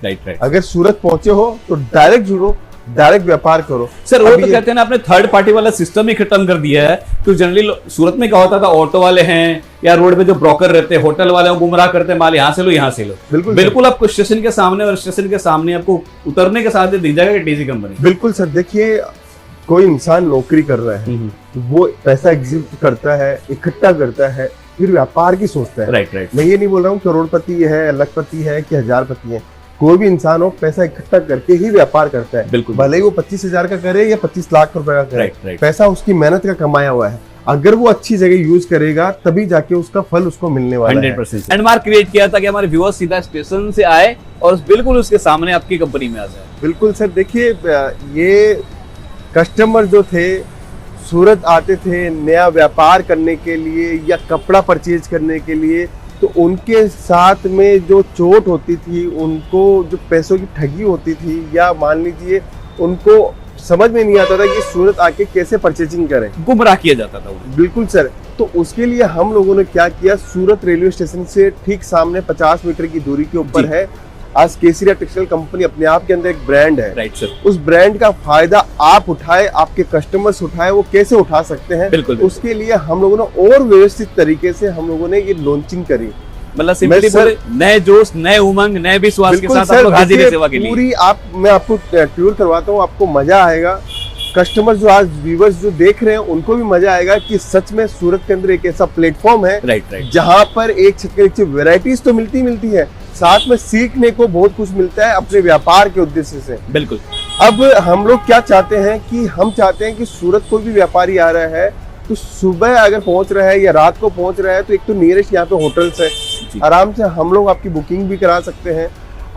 Right right. अगर सूरत पहुंचे हो तो डायरेक्ट जुड़ो, डायरेक्ट व्यापार करो। सर वो तो कहते हैं ना, आपने थर्ड पार्टी वाला सिस्टम ही खत्म कर दिया है। तो जनरली सूरत में क्या होता था, ऑटो वाले हैं या रोड पे जो ब्रोकर रहते हैं, होटल वाले हैं, गुमराह करते हैं, माल यहाँ से लो यहाँ से लो। बिल्कुल बिल्कुल आपको स्टेशन के सामने, और स्टेशन के सामने आपको उतरने के साथ दिख जाएगा टीसी कंपनी। बिल्कुल सर, देखिए कोई इंसान नौकरी कर रहा है, वो पैसा एग्जिट करता है, इकट्ठा करता है, फिर व्यापार की सोचता है। Right right. मैं ये नहीं बोल रहा हूँ करोड़पति है, लखपति है कि हजारपति है, कोई भी इंसान हो पैसा इकट्ठा करके ही व्यापार करता है। बिल्कुल। भले ही वो 25,000 का करे या 25 लाख रुपए का करे, राइट। पैसा उसकी मेहनत का कमाया हुआ है। अगर वो अच्छी जगह यूज करेगा तभी जाके उसका फल उसको मिलने वाला है। 100% लैंडमार्क क्रिएट किया था कि हमारे व्यूअर्स सीधा स्टेशन से आए और बिल्कुल उसके सामने आपकी कंपनी में आ जाए। बिल्कुल सर, देखिए ये कस्टमर जो थे सूरत आते थे नया व्यापार करने के लिए या कपड़ा परचेज करने के लिए, तो उनके साथ में जो चोट होती थी, उनको जो पैसों की ठगी होती थी, या मान लीजिए उनको समझ में नहीं आता था कि सूरत आके कैसे परचेजिंग करें, गुमराह किया जाता था वो। बिल्कुल सर। तो उसके लिए हम लोगों ने क्या किया, सूरत रेलवे स्टेशन से ठीक सामने 50 मीटर की दूरी के ऊपर है आज केसरिया टेक्सटाइल कंपनी, अपने आप के अंदर एक ब्रांड है। Right sir. उस ब्रांड का फायदा आप उठाए, आपके कस्टमर्स उठाए, वो कैसे उठा सकते हैं, बिल्कुल। उसके लिए हम लोगों ने और व्यवस्थित तरीके से हम लोगों ने ये लॉन्चिंग करी। मतलब सिंपली बोले, नए जोश, नए उमंग, नए विश्वास के साथ आप लोग हाजिर है सेवा के लिए। पूरी मैं आपको टूर करवाता हूँ, आपको मजा आएगा। कस्टमर जो आज व्यूवर्स जो देख रहे हैं उनको भी मजा आएगा कि सच में सूरत के अंदर एक ऐसा प्लेटफॉर्म है, राइट, जहाँ पर एक छत के नीचे वैरायटीज तो मिलती है, साथ में सीखने को बहुत कुछ मिलता है अपने व्यापार के उद्देश्य से। बिल्कुल। अब हम लोग क्या चाहते हैं कि हम चाहते हैं कि सूरत कोई भी व्यापारी आ रहा है तो सुबह अगर पहुंच रहा है या रात को पहुंच रहा है, तो एक तो नियरेस्ट यहाँ पे होटल्स है, आराम से हम लोग आपकी बुकिंग भी करा सकते हैं,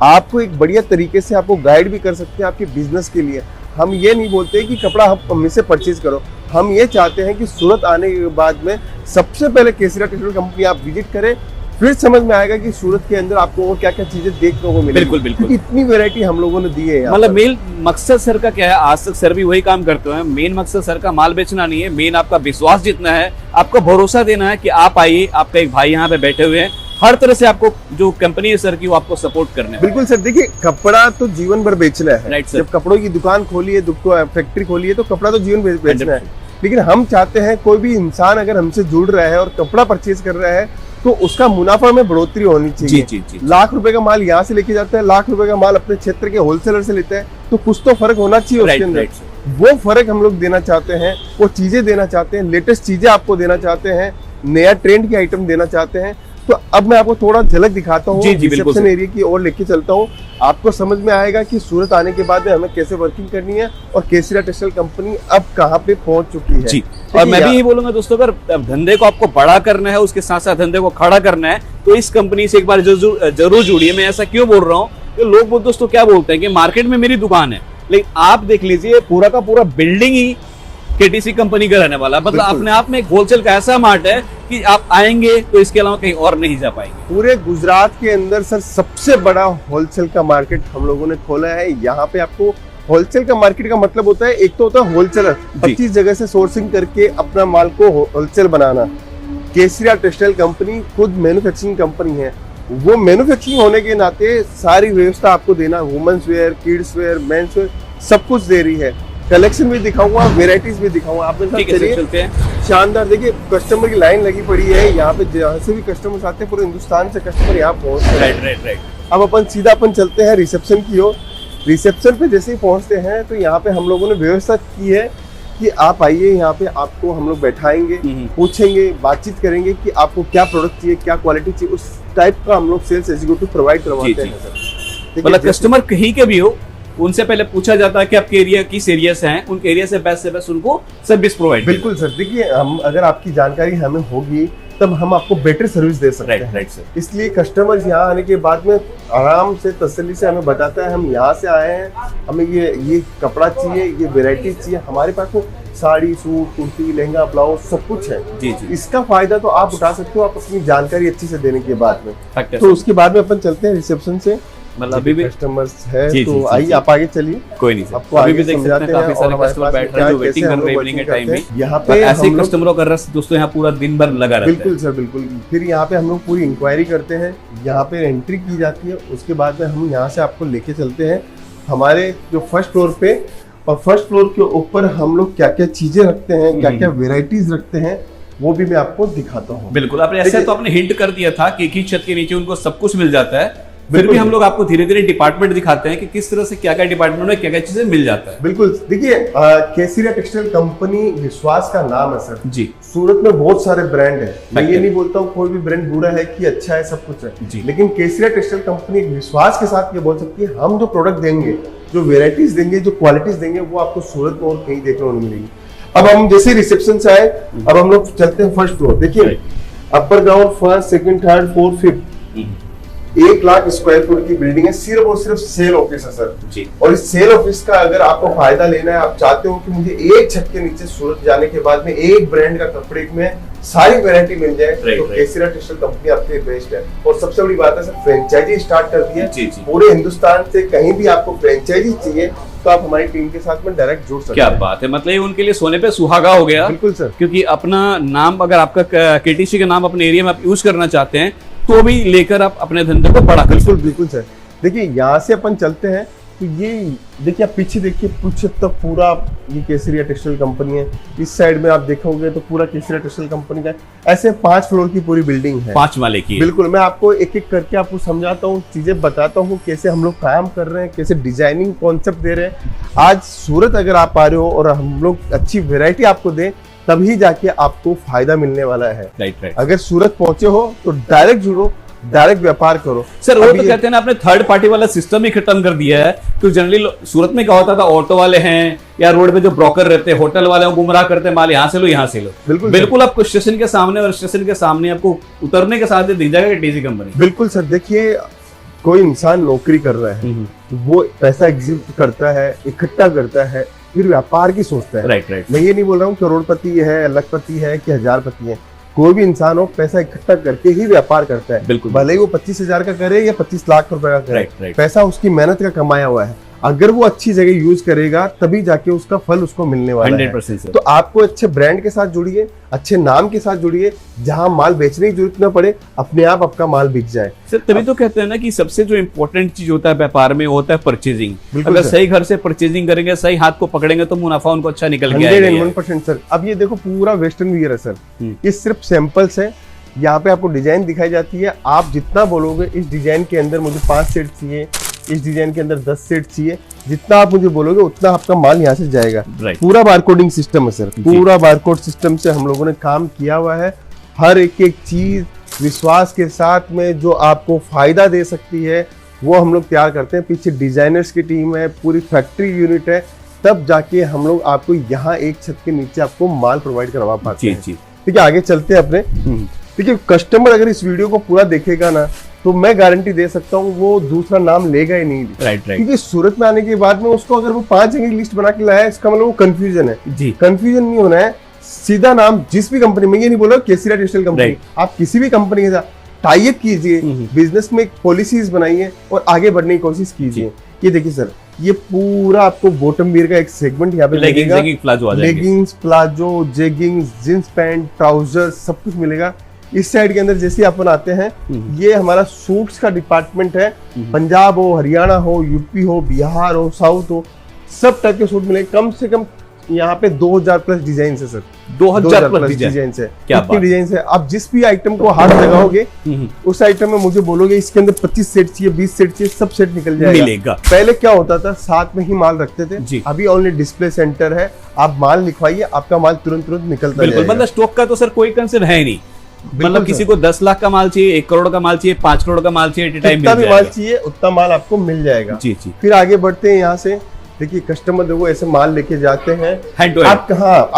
आपको एक बढ़िया तरीके से आपको गाइड भी कर सकते हैं आपके बिजनेस के लिए। हम ये नहीं बोलते कि कपड़ा हम हमसे से परचेज करो, हम ये चाहते हैं कि सूरत आने के बाद में सबसे पहले केसरिया टेक्सटाइल कंपनी आप विजिट करें, फिर समझ में आएगा कि सूरत के अंदर आपको और क्या क्या चीजें देखने को मिलेगी। बिल्कुल। इतनी वैरायटी हम लोगों ने दी है। मतलब मेन मकसद सर का क्या है, आज तक सर भी वही काम करते हैं। मेन मकसद सर का माल बेचना नहीं है, मेन आपका विश्वास जितना है, आपका भरोसा देना है कि आप आइए, आपका एक भाई यहाँ पे बैठे हुए हैं, हर तरह से आपको जो कंपनी है सर की वो आपको सपोर्ट करने। बिल्कुल सर, देखिए कपड़ा तो जीवन भर बेचना है। Right sir. जब कपड़ों की दुकान खोली है, फैक्ट्री खोली है, तो कपड़ा तो जीवन भर बेचना है। लेकिन हम चाहते हैं कोई भी इंसान अगर हमसे जुड़ रहा है और कपड़ा परचेज कर रहा है तो उसका मुनाफा में बढ़ोतरी होनी चाहिए। जी। लाख रुपए का माल यहाँ से लेके जाता है, लाख रुपए का माल अपने क्षेत्र के होलसेलर से लेता है, तो कुछ तो फर्क होना चाहिए उसके अंदर। वो फर्क हम लोग देना चाहते हैं, वो चीजें देना चाहते हैं, लेटेस्ट चीजें आपको देना चाहते हैं, नया ट्रेंड के आइटम देना चाहते हैं। तो अब मैं आपको थोड़ा झलक दिखाता हूँ, रिसेप्शन एरिया की ओर लेके चलता हूँ, आपको समझ में आएगा कि सूरत आने के बाद में हमें कैसे वर्किंग करनी है और केसरिया टेक्सटाइल कंपनी अब कहाँ पे पहुंच चुकी है। जी। और मैं भी यही बोलूंगा दोस्तों, अगर धंधे को आपको बड़ा करना है, उसके साथ साथ धंधे को खड़ा करना है, तो इस कंपनी से एक बार जरूर जुड़िए। मैं ऐसा क्यों बोल रहा हूँ कि लोग दोस्तों क्या बोलते हैं कि मार्केट में मेरी दुकान है, लेकिन आप देख लीजिए पूरा का पूरा बिल्डिंग ही केटीसी कंपनी का रहने वाला। मतलब अपने आप में एक होलसेल का ऐसा मार्ट है कि आप आएंगे तो इसके अलावा कहीं और नहीं जा पाएंगे। पूरे गुजरात के अंदर सर सबसे बड़ा होलसेल का मार्केट हम लोगों ने खोला है। यहाँ पे आपको होलसेल का मार्केट का मतलब होता है, एक तो होता है होलसेलर, 25 जगह से सोर्सिंग करके अपना माल को होलसेल बनाना। केसरिया टेक्सटाइल कंपनी खुद मैन्युफैक्चरिंग कंपनी है, वो मैन्युफैक्चरिंग होने के नाते सारी व्यवस्था आपको देना, women's wear, kids wear, men's wear सब कुछ दे रही है। कलेक्शन भी दिखाऊंगा, वेराइटीज भी दिखाऊंगा। आप चलिए शानदार, देखिए कस्टमर की लाइन लगी पड़ी है यहाँ पे, जहाँ से भी कस्टमर्स आते हैं पूरे हिंदुस्तान से कस्टमर यहाँ पहुँचते हैं। राइट। अब अपन सीधा चलते हैं रिसेप्शन की ओर। रिसेप्शन पे जैसे ही पहुँचते हैं तो यहाँ पे हम लोगों ने व्यवस्था की है कि आप आइए, यहाँ पे आपको हम लोग बैठाएंगे, पूछेंगे, बातचीत करेंगे कि आपको क्या प्रोडक्ट चाहिए, क्या क्वालिटी चाहिए, उस टाइप का हम लोग सेल्स एग्जीक्यूटिव प्रोवाइड करवाते हैं। मतलब कस्टमर कहीं के भी हो, उनसे पहले पूछा जाता है कि आपके एरिया किस एरिया से हैं, उनके एरिया से बेस्ट उनको सर्विस प्रोवाइड। बिल्कुल सर, देखिए हम अगर आपकी जानकारी हमें होगी तब हम आपको बेटर सर्विस दे सकते हैं। Right sir. इसलिए कस्टमर यहाँ आने के बाद में आराम से तसल्ली से हमें बताता है हम यहाँ से आए हैं, हमें ये कपड़ा चाहिए, ये वेराइटी चाहिए। हमारे पास तो साड़ी, सूट, कुर्ती, लहंगा, ब्लाउज सब कुछ है। जी। इसका फायदा तो आप उठा सकते हो आप अपनी जानकारी अच्छी से देने के बाद में। तो उसके बाद में अपन चलते हैं रिसेप्शन से। मतलब अभी भी कस्टमर्स है जी, तो जी, जी, आइए जी। आप आगे चलिए, कोई नहीं सर, आपको अभी आगे भी देख सकते समझाते हैं काफी हैं सारे और हमारे कस्टमर पास बैठ रहे हैं जो क्या- वेटिंग कैसे कर हम रहे हैं लोग इवनिंग के working टाइम में। करते हैं। यहाँ और पे ऐसे हम लोग कस्टमरों का रस दोस्तों यहाँ पूरा दिन भर लगा रहता है। बिल्कुल सर बिल्कुल, फिर यहाँ पे हम लोग पूरी इंक्वायरी करते हैं, यहाँ पे एंट्री की जाती है, उसके बाद में हम यहाँ से आपको लेके चलते हैं हमारे जो फर्स्ट फ्लोर पे, और फर्स्ट फ्लोर के ऊपर हम लोग क्या क्या चीजें रखते हैं, क्या क्या वेराइटीज रखते हैं, वो भी मैं आपको दिखाता हूँ। बिल्कुल, आपने ऐसे देखिए- तो आपने हिंट कर दिया था कि एक ही छत के नीचे उनको सब कुछ मिल जाता है, फिर बिल्कुल भी हम लोग आपको धीरे धीरे डिपार्टमेंट दिखाते हैं कि किस तरह से क्या क्या डिपार्टमेंट में क्या क्या चीजें मिल जाता है। बिल्कुल देखिए, केसरिया टेक्सटाइल कंपनी विश्वास का नाम है सर। जी सूरत में बहुत सारे ब्रांड है, मैं Fact ये है। नहीं बोलता हूँ कोई भी ब्रांड बुरा है कि अच्छा है, सब कुछ जी। है, लेकिन केसरिया टेक्सटाइल कंपनी एक विश्वास के साथ ये बोल सकती है हम जो प्रोडक्ट देंगे, जो वेराइटीज देंगे, जो क्वालिटीज देंगे, वो आपको सूरत में और कहीं देखने को नहीं मिलेगी। अब हम जैसे रिसेप्शन से आए, अब हम लोग चलते हैं फर्स्ट फ्लोर। देखिए upper ground, first, second, third, fourth, fifth, 1 lakh square foot की बिल्डिंग है, सिर्फ और सिर्फ सेल ऑफिस है सर। जी और इस सेल ऑफिस का अगर आपको फायदा लेना है, आप चाहते हो कि मुझे एक छत के नीचे सूरत जाने के बाद में एक ब्रांड का कपड़े में सारी वैरायटी मिल जाए, तो right. केसरिया टेक्सटाइल कंपनी आपके लिए बेस्ट है। और सबसे बड़ी बात है सर, फ्रेंचाइजी स्टार्ट कर दी है। जी, जी। पूरे हिंदुस्तान से कहीं भी आपको फ्रेंचाइजी चाहिए तो आप हमारी टीम के साथ में डायरेक्ट जुड़ सकते क्या हैं। बात है, मतलब ये उनके लिए सोने पे सुहागा हो गया। बिल्कुल सर, क्योंकि अपना नाम अगर आपका केटीसी का नाम अपने एरिया में आप यूज करना चाहते हैं तो भी लेकर आप अपने धंधे को बड़ा कर सकते बिल्कुल बिल्कुल सर। देखिए यहाँ से अपन चलते हैं तो ये देखिए, आप पीछे देखिए, पीछे तक पूरा ये केसरिया टेक्सटाइल कंपनी है। इस साइड में आप देखोगे तो पूरा केसरिया टेक्सटाइल कंपनी का है। ऐसे 5 फ्लोर की पूरी बिल्डिंग है, हैं। 5 माले की है। बिल्कुल। मैं आपको एक एक करके आपको समझाता हूँ, चीजें बताता हूँ, कैसे हम लोग काम कर रहे हैं, कैसे डिजाइनिंग कॉन्सेप्ट दे रहे हैं। आज सूरत अगर आप आ रहे हो और हम लोग अच्छी वैरायटी आपको दें, तभी जाके आपको फायदा मिलने वाला है। राइट राइट अगर सूरत पहुंचे हो तो डायरेक्ट जुड़ो, डायरेक्ट व्यापार करो सर। वो अभी तो ये- कहते हैं ना, आपने थर्ड पार्टी वाला सिस्टम ही खत्म कर दिया है। तो जनरली सूरत में क्या होता था, ऑटो वाले हैं या रोड पे जो ब्रोकर रहते हैं, होटल वाले हैं, गुमराह करते हैं, माल यहाँ से लो यहाँ से लो। बिल्कुल बिल्कुल आपको स्टेशन के सामने, और स्टेशन के सामने आपको उतरने के साथ ही दिख जाएगा टीसी कंपनी। बिल्कुल सर। देखिए कोई इंसान नौकरी कर रहा है, वो पैसा एग्जिट करता है, इकट्ठा करता है, फिर व्यापार की सोचता है। राइट राइट मैं ये नहीं बोल रहा हूँ करोड़पति है, लखपति है कि हजारपति है, कोई भी इंसान हो पैसा इकट्ठा करके ही व्यापार करता है। बिल्कुल। भले ही वो 25,000 का करे या 25 लाख रुपए का करे, राइट राइट पैसा उसकी मेहनत का कमाया हुआ है। अगर वो अच्छी जगह यूज करेगा तभी जाके उसका फल उसको मिलने वाला है। 100% सर। तो आपको अच्छे ब्रांड के साथ जुड़िए, अच्छे नाम के साथ जुड़िए, जहां माल बेचने की जरूरत ना पड़े, अपने आप आपका माल बिक जाए। सर तभी तो कहते हैं ना कि सबसे जो इम्पोर्टेंट चीज होता है व्यापार में, वो होता है परचेजिंग। बिल्कुल अगर सर। सही घर से परचेजिंग करेंगे, सही हाथ को पकड़ेंगे, तो मुनाफा उनको अच्छा निकल के आएगा। 101% सर। अब ये देखो पूरा वेस्टर्न वियर है सर, हम्म। ये सिर्फ सैंपल्स है। यहाँ पे आपको डिजाइन दिखाई जाती है, आप जितना बोलोगे इस डिजाइन के अंदर मुझे 5 सेट चाहिए, इस डिजाइन के अंदर 10 सेट चाहिए, जितना आप मुझे बोलोगे उतना आपका माल यहाँ से जाएगा। राइट पूरा बारकोडिंग सिस्टम है सर, पूरा बारकोड सिस्टम से हम लोगों ने काम किया हुआ है। हर एक एक चीज विश्वास के साथ में जो आपको फायदा दे सकती है वो हम लोग तैयार करते हैं। पीछे डिजाइनर्स की टीम है, पूरी फैक्ट्री यूनिट है, तब जाके हम लोग आपको यहाँ एक छत के नीचे आपको माल प्रोवाइड करवा पाते जी हैं। जी। ठीक है, आगे चलते हैं अपने। देखिए कस्टमर अगर इस वीडियो को पूरा देखेगा ना, तो मैं गारंटी दे सकता हूँ वो दूसरा नाम लेगा ही नहीं। राइट राइट क्योंकि सूरत में आने के बाद में उसको अगर वो 5 जगह लिस्ट बना के लाया है, इसका मतलब वो कंफ्यूजन है। जी। कंफ्यूजन नहीं होना है, सीधा नाम जिस भी कंपनी में, ये नहीं बोला केसरिया टेक्सटाइल कंपनी, Right. आप किसी भी कंपनी के साथ टाई अप कीजिए, बिजनेस में पॉलिसीज बनाइए और आगे बढ़ने की कोशिश कीजिए। ये देखिए सर, ये पूरा आपको बॉटम वियर का एक सेगमेंट यहाँ पे लेगिंग्स मिलेगा। लेगिंग प्लाजो आ जाएंगे। Leggings, palazzo, jeggings, jeans pant, trouser, सब कुछ मिलेगा। इस साइड के अंदर जैसे अपन आते हैं, ये हमारा सूट्स का डिपार्टमेंट है। पंजाब हो, हरियाणा हो, यूपी हो, बिहार हो, साउथ हो, सब टाइप के सूट मिलेंगे। कम से कम यहाँ पे 2000 प्लस डिजाइन है सर, 2000 प्लस डिजाइन डिजाइन। है। क्या इतनी बात। डिजाइन है। आप जिस भी आइटम को हाथ लगाओगे, उस आइटम में मुझे बोलोगे इसके अंदर 25 सेट चाहिए, 20 सेट चाहिए, सब सेट निकल जाएगा। मिलेगा। पहले क्या होता था, साथ में ही माल रखते थे, जी। अभी ओनली डिस्प्ले सेंटर है। आप माल लिखवाइए, आपका माल तुरंत तुरंत निकलता बिल्कुल, जाएगा। मतलब स्टॉक का तो सर कोई कंसर्न है ही नहीं। मतलब किसी को 10 लाख का माल चाहिए, 1 करोड़ का माल चाहिए, 5 करोड़ का माल चाहिए, टाइम जितना भी माल चाहिए उतना माल आपको मिल जाएगा। जी जी। फिर आगे बढ़ते हैं यहाँ से। देखिए कस्टमर देखो ऐसे माल लेके जाते हैं, हैंड टू आप कहाँ,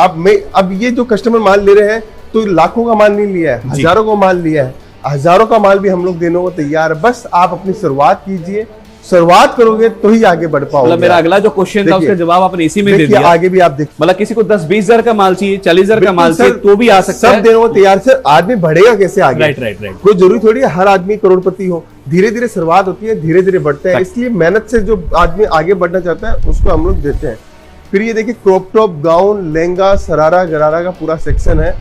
अब ये जो कस्टमर माल ले रहे हैं तो लाखों का माल नहीं लिया है, हजारों का माल लिया है। हजारों का माल भी हम लोग देने को तैयार है। बस आप अपनी शुरुआत कीजिए, शुरुआत करोगे तो ही आगे बढ़ पाओगे। मतलब मेरा अगला जो क्वेश्चन था उसका जवाब आपने इसी में दे दिया। आगे भी आप देखिए, मतलब किसी को 10-20 हजार का माल चाहिए, 40,000 का माल चाहिए तो भी आ सकता है, सब देने को तैयार। सर आदमी बढ़ेगा कैसे आगे? Right right right. कोई जरूरी थोड़ी है हर आदमी करोड़पति हो, धीरे धीरे शुरुआत होती है, धीरे धीरे बढ़ता है। इसलिए मेहनत से जो आदमी आगे बढ़ना चाहता है उसको हम लोग देते हैं। फिर ये देखिए क्रॉप टॉप, गाउन, लहंगा, सरारा गरारा का पूरा सेक्शन है।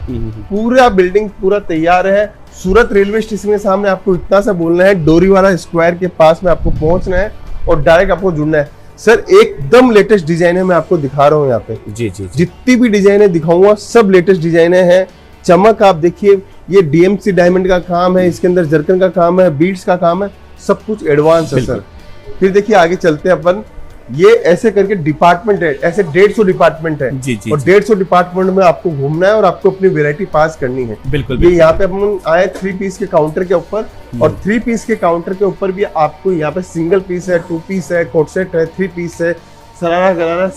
पूरा बिल्डिंग पूरा तैयार है। सूरत रेलवे स्टेशन के सामने आपको इतना सा बोलना है, डोरीवाला स्क्वायर के पास में आपको पहुंचना है और डायरेक्ट आपको जुड़ना है। सर एकदम लेटेस्ट डिजाइन है, मैं आपको दिखा रहा हूँ यहाँ पे। जी जी। जितनी भी डिजाइने दिखाऊंगा सब लेटेस्ट डिजाइने हैं। चमक आप देखिए, ये डीएमसी डायमंड का काम है, इसके अंदर जरकन का काम है, बीड्स का काम है, सब कुछ एडवांस है सर। फिर देखिए आगे चलते हैं अपन। ये ऐसे करके डिपार्टमेंट है, ऐसे 150 डिपार्टमेंट है। जी जी। और 150 डिपार्टमेंट में आपको घूमना है और आपको अपनी वैरायटी पास करनी है। बिल्कुल। ये यहाँ पे हम आए 3 पीस के काउंटर के ऊपर, और 3 पीस के काउंटर के ऊपर भी आपको यहाँ पे सिंगल पीस है, 2 पीस है, कोट सेट है, 3 पीस है, सरारा गरारा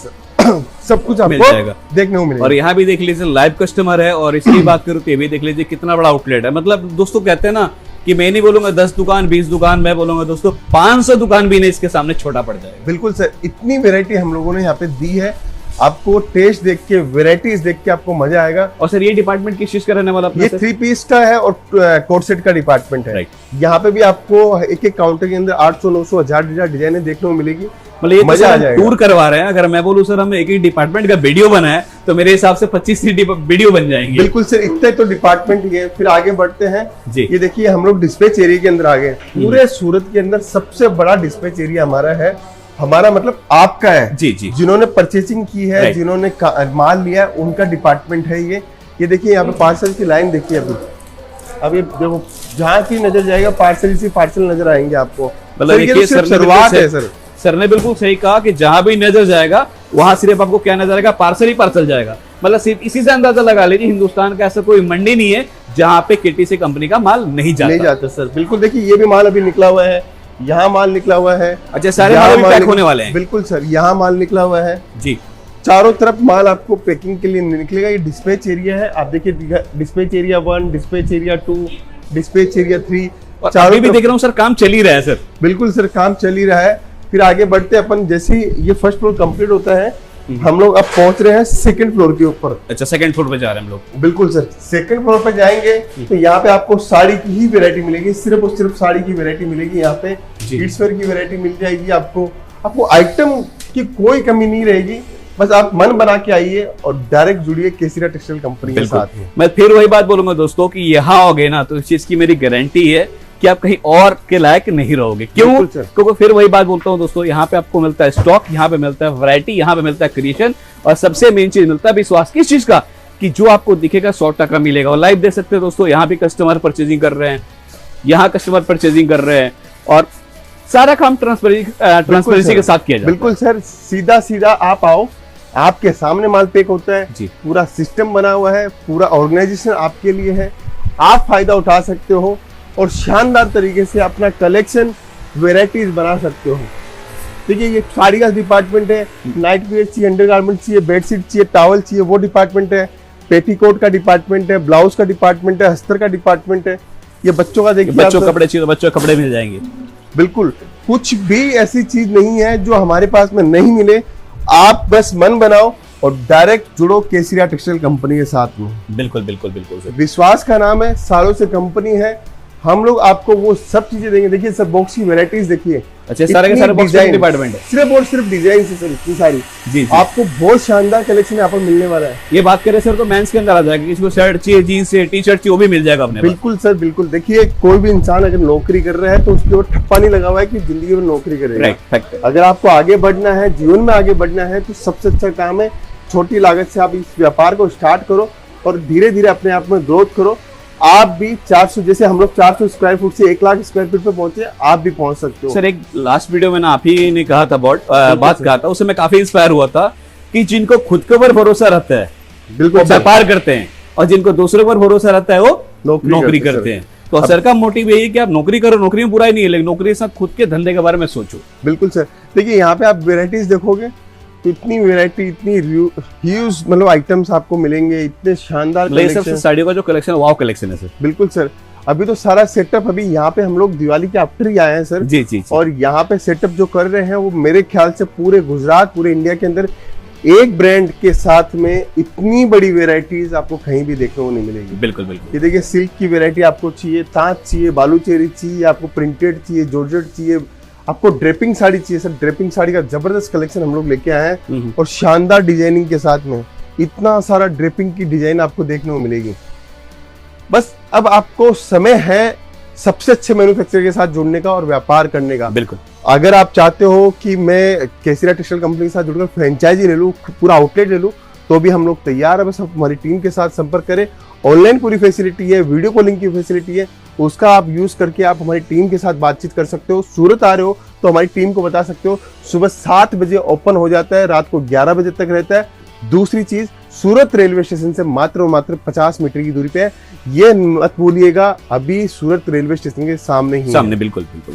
सब कुछ आपको देखने को मिलेगा। और यहाँ भी देख लीजिए लाइव कस्टमर है, और इसकी बात करूँ तो ये भी देख लीजिए कितना बड़ा आउटलेट है। मतलब दोस्तों कहते हैं ना कि मैं नहीं बोलूंगा 10 दुकान 20 दुकान, मैं बोलूंगा दोस्तों 500 दुकान भी नहीं इसके सामने छोटा पड़ जाएगा। बिल्कुल सर, इतनी वैरायटी हम लोगों ने यहाँ पे दी है। आपको टेस्ट देख के, वैरायटीज देख के आपको मजा आएगा। और सर ये डिपार्टमेंट किस चीज का रहने वाला? ये 3 पीस का है और कोट सेट का डिपार्टमेंट है। यहाँ पे भी आपको एक एक काउंटर के अंदर 800 900 1000 डिजाइने देखने को मिलेगी। मतलब ये मजा आ जाएगा। टूर करवा रहे हैं। अगर मैं बोलूं सर हम एक ही डिपार्टमेंट का वीडियो बनाए तो मेरे हिसाब से 25 वीडियो बन जाएंगे। बिल्कुल सर, इतने तो डिपार्टमेंट ही है। फिर आगे बढ़ते हैं जी। ये देखिए हम लोग डिस्पैच एरिया के अंदर आ गए। पूरे सूरत के अंदर सबसे बड़ा डिस्पैच एरिया हमारा है। हमारा मतलब आपका है जी जी। जिन्होंने परचेसिंग की है, जिन्होंने माल लिया है, उनका डिपार्टमेंट है ये देखिए यहाँ पे पार्सल की लाइन देखिए। अभी देखो जहाँ की नजर जाएगा पार्सल से पार्सल नजर आएंगे आपको। मतलब ये शुरुआत है सर। सर ने बिल्कुल सही कहा कि जहां भी नजर जाएगा वहां सिर्फ आपको क्या नजर आएगा? पार्सल ही पार्सल जाएगा। मतलब सिर्फ इसी से अंदाजा लगा लीजिए हिंदुस्तान का ऐसा कोई मंडी नहीं है जहां पे केटीसी कंपनी का माल नहीं जाता सर। बिल्कुल देखिए ये भी माल अभी निकला हुआ है, यहाँ माल निकला हुआ है। अच्छा, सारे माल पैक होने वाले हैं? बिल्कुल सर, यहाँ माल निकला हुआ है जी। चारों तरफ माल आपको पैकिंग के लिए निकलेगा। ये डिस्पैच एरिया है, आप देखिए dispatch area 1, dispatch area 2, dispatch area 3। चारों भी देख रहा हूँ सर काम चल ही रहा है सर। बिल्कुल सर, काम चल ही रहा है। फिर आगे बढ़ते अपन, जैसे ये फर्स्ट फ्लोर कंप्लीट होता है हम लोग अब पहुंच रहे हैं सेकंड फ्लोर के ऊपर। अच्छा, सेकंड फ्लोर पे जा रहे हैं हम लोग। बिल्कुल सर, सेकंड फ्लोर पे जाएंगे तो यहाँ पे आपको साड़ी की ही वैरायटी मिलेगी, सिर्फ और सिर्फ साड़ी की वैरायटी मिलेगी। यहाँ पे किड्स वेयर की वैरायटी मिल जाएगी आपको आइटम की कोई कमी नहीं रहेगी। बस आप मन बना के आइए और डायरेक्ट जुड़िए केसीरा टेक्सटाइल कंपनी के साथ में। मैं फिर वही बात बोलूंगा दोस्तों कि यहाँ आओगे ना तो इस चीज की मेरी गारंटी है कि आप कहीं और के लायक नहीं रहोगे। क्यों? क्योंकि फिर वही बात बोलता हूँ दोस्तों, यहाँ पे आपको मिलता है स्टॉक, यहाँ पे मिलता है वैरायटी, यहाँ पे मिलता है क्रिएशन, और सबसे मेन चीज मिलता है विश्वास। किस चीज का? कि जो आपको दिखेगा 100% मिलेगा। और लाइव देख सकते हैं दोस्तों, यहाँ भी कस्टमर परचेजिंग कर रहे हैं, यहाँ कस्टमर परचेजिंग कर रहे हैं, और सारा काम ट्रांसपेरेंसी के साथ किया जाता है। बिल्कुल सर, सीधा सीधा आप आओ, आपके सामने माल पैक होता है जी। पूरा सिस्टम बना हुआ है, पूरा ऑर्गेनाइजेशन आपके लिए है, आप फायदा उठा सकते हो और शानदार तरीके से अपना कलेक्शन वैरायटीज बना सकते हो। देखिए ये साड़ी का डिपार्टमेंट है, नाइट वेयर चाहिए, अंडरगारमेंट चाहिए, बेडशीट चाहिए, टॉवल चाहिए, वो डिपार्टमेंट है। पेटीकोट का डिपार्टमेंट है, ब्लाउज का डिपार्टमेंट है, अस्तर का डिपार्टमेंट है। ये बच्चों का देखिए, बच्चों कपड़े चाहिए तो बच्चों कपड़े मिल जाएंगे। बिल्कुल, कुछ भी ऐसी चीज नहीं है जो हमारे पास में नहीं मिले। आप बस मन बनाओ और डायरेक्ट जुड़ो केसीरा टेक्सटाइल कंपनी के साथ में। बिल्कुल बिल्कुल बिल्कुल सर। विश्वास का नाम है, सालों से कंपनी है, हम लोग आपको वो सब चीजें देंगे। देखिए सब बॉक्स की वैरायटीज देखिए। अच्छा, सारे के सारे बॉक्स डिपार्टमेंट है, सिर्फ और सिर्फ डिजाइन से सर, इतनी सारी जी। आपको बहुत शानदार कलेक्शन यहाँ पर मिलने वाला है। ये बात करें सर तो मेंस के अंदर आ जाएगा, किसी को शर्ट चाहिए, जीन्स चाहिए, टी शर्ट चाहिए, वो भी मिल जाएगा अपने। बिल्कुल सर, बिल्कुल। देखिए कोई भी इंसान अगर नौकरी कर रहा है तो उसके ऊपर ठप्पा नहीं लगा हुआ है कि जिंदगी में नौकरी करेगा। अगर आपको आगे बढ़ना है, जीवन में आगे बढ़ना है, तो सबसे अच्छा काम है छोटी लागत से आप इस व्यापार को स्टार्ट करो और धीरे धीरे अपने आप में ग्रोथ करो। आप भी 400, जैसे हम लोग 400 स्क्वायर फुट से 1 लाख स्क्वायर फीट पे पहुंचे, आप भी पहुंच सकते हो। सर एक लास्ट वीडियो में ना आप ही ने कहा था बात कहा था, उससे मैं काफी इंस्पायर हुआ था कि जिनको खुद के ऊपर भरोसा रहता है बिल्कुल व्यापार करते हैं, और जिनको दूसरों पर भरोसा रहता है वो नौकरी करते हैं। तो सर का मोटिव यही है कि आप नौकरी करो, नौकरी में बुराई नहीं है, लेकिन नौकरी के साथ खुद के धंधे के बारे में सोचो। बिल्कुल सर। देखिए यहाँ पे आप वेराइटीज देखोगे तो इतनी वैरायटी, इतनी ह्यूज मतलब आइटम्स आपको मिलेंगे, इतने शानदार साड़ियों का जो कलेक्शन वाव कलेक्शन है सर। बिल्कुल सर। अभी तो सारा सेटअप अभी यहाँ पे हम लोग दिवाली के आफ्टर ही आए हैं सर। जी जी जी। और यहाँ पे सेटअप जो कर रहे हैं वो मेरे ख्याल से पूरे गुजरात, पूरे इंडिया के अंदर एक ब्रांड के साथ में इतनी बड़ी वेराइटीज आपको कहीं भी देखने को नहीं मिलेगी। बिल्कुल बिल्कुल। ये देखिए, सिल्क की वेरायटी आपको चाहिए, तांत चाहिए, बालूचेरी चाहिए, आपको प्रिंटेड चाहिए, जॉर्जेट चाहिए, आपको ड्रेपिंग साड़ी चाहिए सर। ड्रेपिंग साड़ी का जबरदस्त कलेक्शन हम लोग लेके आए हैं और शानदार डिजाइनिंग के साथ में इतना सारा ड्रेपिंग की डिजाइन आपको देखने को मिलेगी। बस अब आपको समय है सबसे अच्छे मैन्युफैक्चरर के साथ जुड़ने का और व्यापार करने का। बिल्कुल। अगर आप चाहते हो कि मैं केसरिया टेक्सटाइल कंपनी के साथ जुड़कर फ्रेंचाइजी ले लूं, पूरा आउटलेट ले लूं, तो भी हम लोग तैयार है। बस आप हमारी टीम के साथ संपर्क करें। ऑनलाइन पूरी फैसिलिटी है, वीडियो कॉलिंग की फैसिलिटी है, उसका आप यूज करके आप हमारी टीम के साथ बातचीत कर सकते हो। सूरत आ रहे हो तो हमारी टीम को बता सकते हो। सुबह 7 बजे ओपन हो जाता है, रात को 11 बजे तक रहता है। दूसरी चीज, सूरत रेलवे स्टेशन से मात्र और मात्र 50 मीटर की दूरी पे है। ये मत भूलिएगा, अभी सूरत रेलवे स्टेशन के सामने ही सामने, बिल्कुल बिल्कुल।